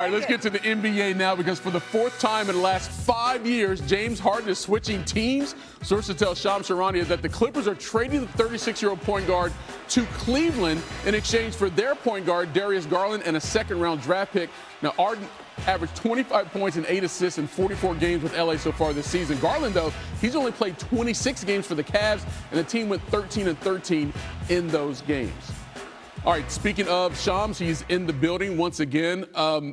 All right, let's get to the NBA now because for the fourth time in the last 5 years, James Harden is switching teams. Sources tell Shams Charania that the Clippers are trading the 36-year-old point guard to Cleveland in exchange for their point guard, Darius Garland, and a second-round draft pick. Now, Harden averaged 25 points and 8 assists in 44 games with LA so far this season. Garland, though, he's only played 26 games for the Cavs, and the team went 13-13 in those games. All right, speaking of Shams, he's in the building once again.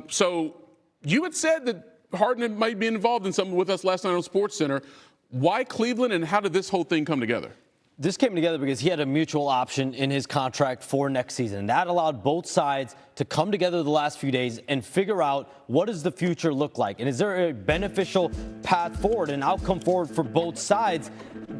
So you had said that Harden might be involved in something with us last night on SportsCenter. Why Cleveland, and how did this whole thing come together? This came together because he had a mutual option in his contract for next season. That allowed both sides to come together the last few days and figure out what does the future look like. And is there a beneficial path forward, an outcome forward for both sides?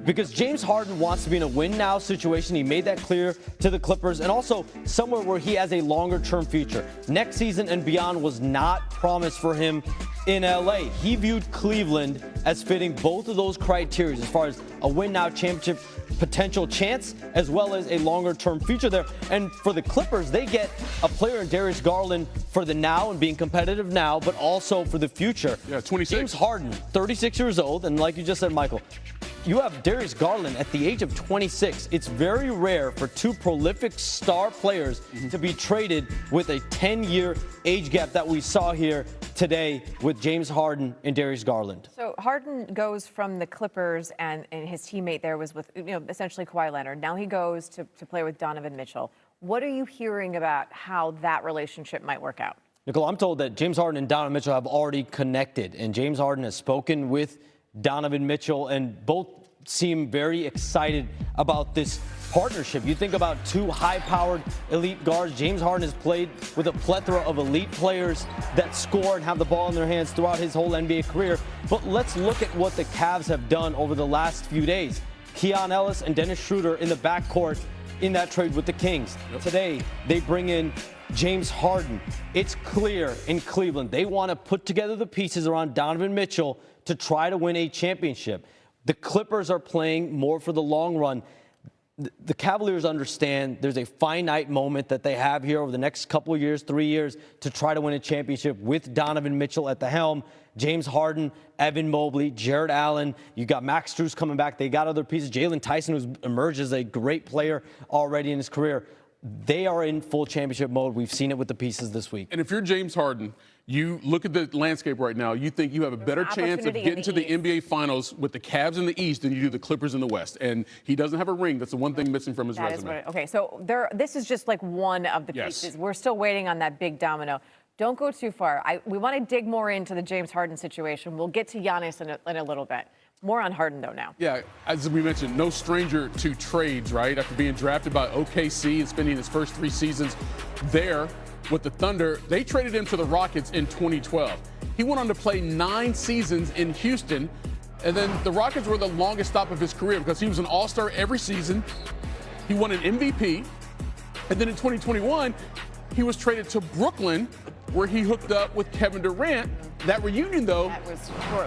Because James Harden wants to be in a win-now situation. He made that clear to the Clippers, and also somewhere where he has a longer-term future. Next season and beyond was not promised for him in LA. He viewed Cleveland as fitting both of those criteria as far as a win-now championship potential chance as well as a longer-term future there. And for the Clippers, they get a player in Darius Garland for the now and being competitive now, but also for the future. Yeah, 26. James Harden, 36 years old, and like you just said, Michael, you have Darius Garland at the age of 26. It's very rare for two prolific star players to be traded with a 10-year age gap that we saw here today with James Harden and Darius Garland. So Harden goes from the Clippers, and his teammate there was with, essentially Kawhi Leonard. Now he goes to play with Donovan Mitchell. What are you hearing about how that relationship might work out? Nicole, I'm told that James Harden and Donovan Mitchell have already connected, and James Harden has spoken with Donovan Mitchell, and both seem very excited about this partnership. You think about two high-powered elite guards. James Harden has played with a plethora of elite players that score and have the ball in their hands throughout his whole NBA career. But let's look at what the Cavs have done over the last few days. Keon Ellis and Dennis Schroeder in the backcourt in that trade with the Kings. Yep. Today, they bring in James Harden. It's clear in Cleveland they want to put together the pieces around Donovan Mitchell to try to win a championship. The Clippers are playing more for the long run. The Cavaliers understand there's a finite moment that they have here over the next couple of years, 3 years, to try to win a championship with Donovan Mitchell at the helm, James Harden, Evan Mobley, Jared Allen. You got Max Strus coming back. They got other pieces. Jalen Tyson, who's emerged as a great player already in his career. They are in full championship mode. We've seen it with the pieces this week. And if you're James Harden, you look at the landscape right now, you think you have a better chance of getting to the NBA Finals with the Cavs in the East than you do the Clippers in the West. And he doesn't have a ring. That's the one thing missing from his resume. Okay, so this is just like one of the pieces. We're still waiting on that big domino. Don't go too far. We want to dig more into the James Harden situation. We'll get to Giannis in a little bit. More on Harden, though, now. Yeah, as we mentioned, no stranger to trades, right? After being drafted by OKC and spending his first 3 seasons there with the Thunder, they traded him to the Rockets in 2012. He went on to play 9 seasons in Houston, and then the Rockets were the longest stop of his career because he was an all-star every season. He won an MVP, and then in 2021, he was traded to Brooklyn, where he hooked up with Kevin Durant. That reunion, though,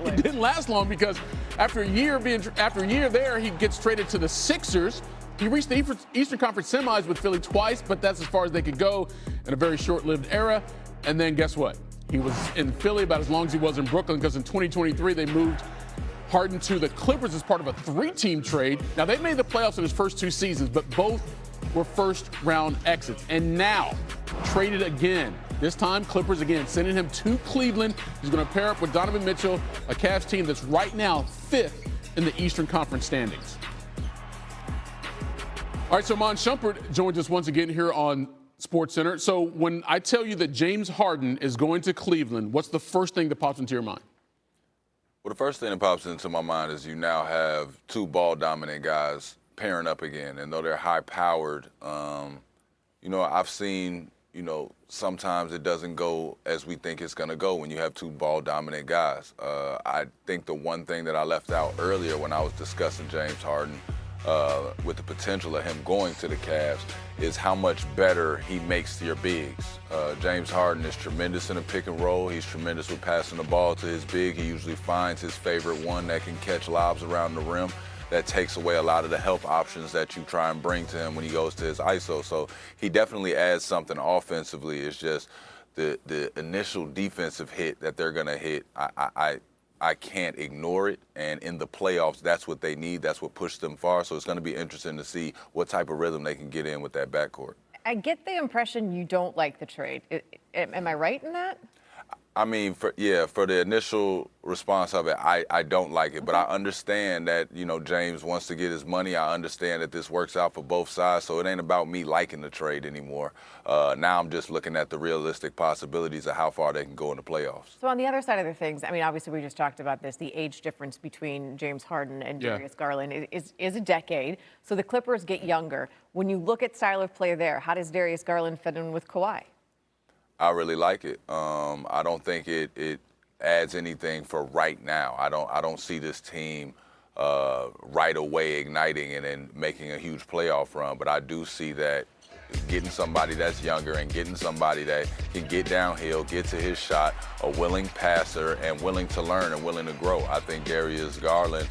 it didn't last long because after a year there, he gets traded to the Sixers. He reached the Eastern Conference semis with Philly twice, but that's as far as they could go in a very short-lived era. And then guess what? He was in Philly about as long as he was in Brooklyn because in 2023, they moved Harden to the Clippers as part of a 3-team trade. Now, they made the playoffs in his first 2 seasons, but both were first-round exits. And now, traded again. This time, Clippers again, sending him to Cleveland. He's going to pair up with Donovan Mitchell, a Cavs team that's right now 5th in the Eastern Conference standings. All right, so Mon Shumpert joins us once again here on SportsCenter. So when I tell you that James Harden is going to Cleveland, what's the first thing that pops into your mind? Well, the first thing that pops into my mind is you now have 2 ball-dominant guys pairing up again. And though they're high-powered, I've seen, sometimes it doesn't go as we think it's going to go when you have 2 ball-dominant guys. I think the one thing that I left out earlier when I was discussing James Harden with the potential of him going to the Cavs is how much better he makes your bigs. James Harden is tremendous in a pick and roll. He's tremendous with passing the ball to his big. He usually finds his favorite one that can catch lobs around the rim. That takes away a lot of the help options that you try and bring to him when he goes to his ISO. So he definitely adds something offensively. It's just the initial defensive hit that they're going to hit, I can't ignore it. And in the playoffs, that's what they need. That's what pushed them far. So it's going to be interesting to see what type of rhythm they can get in with that backcourt. I get the impression you don't like the trade. Am I right in that? I mean, for the initial response of it, I don't like it. But I understand that, James wants to get his money. I understand that this works out for both sides. So it ain't about me liking the trade anymore. Now I'm just looking at the realistic possibilities of how far they can go in the playoffs. So on the other side of the things, I mean, obviously we just talked about this. The age difference between James Harden and Darius Garland is a decade. So the Clippers get younger. When you look at style of play there, how does Darius Garland fit in with Kawhi? I really like it. I don't think it adds anything for right now. I don't see this team right away igniting and then making a huge playoff run. But I do see that getting somebody that's younger and getting somebody that can get downhill, get to his shot, a willing passer and willing to learn and willing to grow. I think Darius Garland,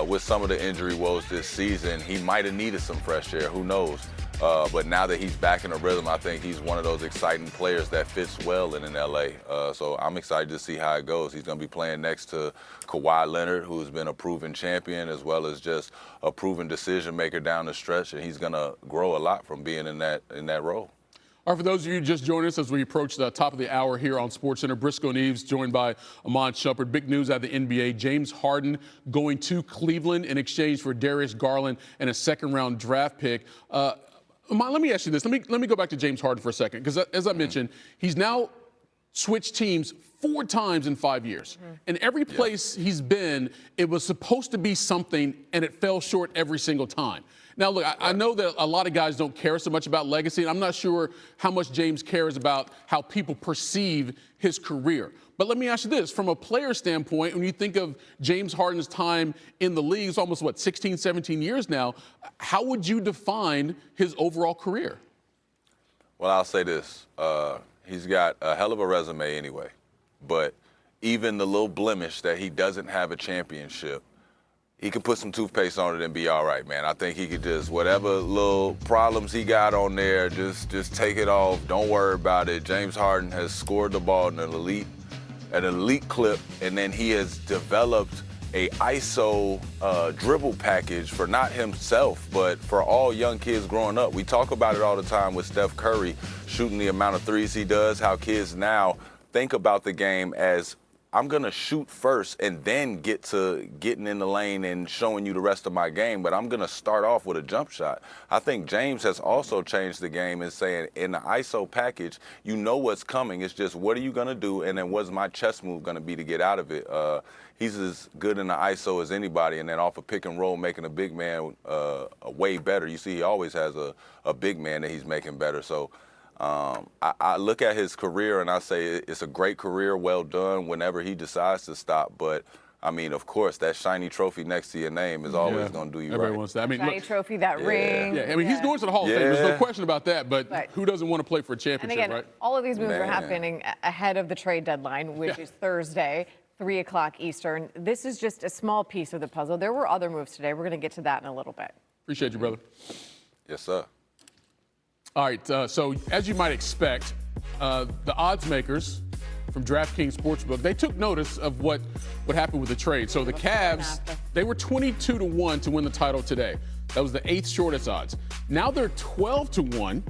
with some of the injury woes this season, he might have needed some fresh air. Who knows? But now that he's back in the rhythm, I think he's one of those exciting players that fits well in LA. So I'm excited to see how it goes. He's going to be playing next to Kawhi Leonard, who's been a proven champion, as well as just a proven decision maker down the stretch, and he's going to grow a lot from being in that role. All right, for those of you who just joined us as we approach the top of the hour here on SportsCenter, Briscoe and Eves joined by Amon Shumpert. Big news out of the NBA. James Harden going to Cleveland in exchange for Darius Garland and a second-round draft pick. Amon, let me ask you this. Let me go back to James Harden for a second, because as I mentioned, he's now switched teams 4 times in 5 years. And every place he's been, it was supposed to be something, and it fell short every single time. Now, look, I know that a lot of guys don't care so much about legacy, and I'm not sure how much James cares about how people perceive his career. But let me ask you this. From a player standpoint, when you think of James Harden's time in the league, it's almost, 16, 17 years now, how would you define his overall career? Well, I'll say this. He's got a hell of a resume anyway. But even the little blemish that he doesn't have a championship, he could put some toothpaste on it and be all right, man. I think he could just, whatever little problems he got on there, just take it off. Don't worry about it. James Harden has scored the ball in an elite clip, and then he has developed a ISO dribble package for not himself, but for all young kids growing up. We talk about it all the time with Steph Curry shooting the amount of threes he does, how kids now think about the game as, I'm going to shoot first and then get to getting in the lane and showing you the rest of my game, but I'm going to start off with a jump shot. I think James has also changed the game in saying, in the ISO package, you know what's coming. It's just, what are you going to do, and then what's my chess move going to be to get out of it? He's as good in the ISO as anybody, and then off a pick and roll, making a big man way better. You see, he always has a big man that he's making better. So I look at his career and I say it's a great career, well done whenever he decides to stop. But, I mean, of course, that shiny trophy next to your name is always going to do you Everybody right. wants that. I mean, Shiny trophy, that ring. Yeah, I mean, he's going to the Hall of Fame. There's no question about that. But Right. who doesn't want to play for a And championship, again, right? all of these moves are Man. happening ahead of the trade deadline, which is Thursday, 3 o'clock Eastern. This is just a small piece of the puzzle. There were other moves today. We're going to get to that in a little bit. Appreciate you, brother. Yes, sir. All right, so as you might expect, the odds makers from DraftKings Sportsbook, they took notice of what happened with the trade. So the Cavs, they were 22-1 to win the title today. That was the 8th shortest odds. Now they're 12-1,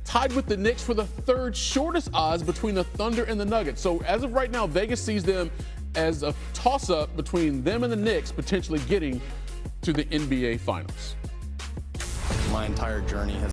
tied with the Knicks for the 3rd shortest odds between the Thunder and the Nuggets. So as of right now, Vegas sees them as a toss-up between them and the Knicks potentially getting to the NBA Finals. My entire journey has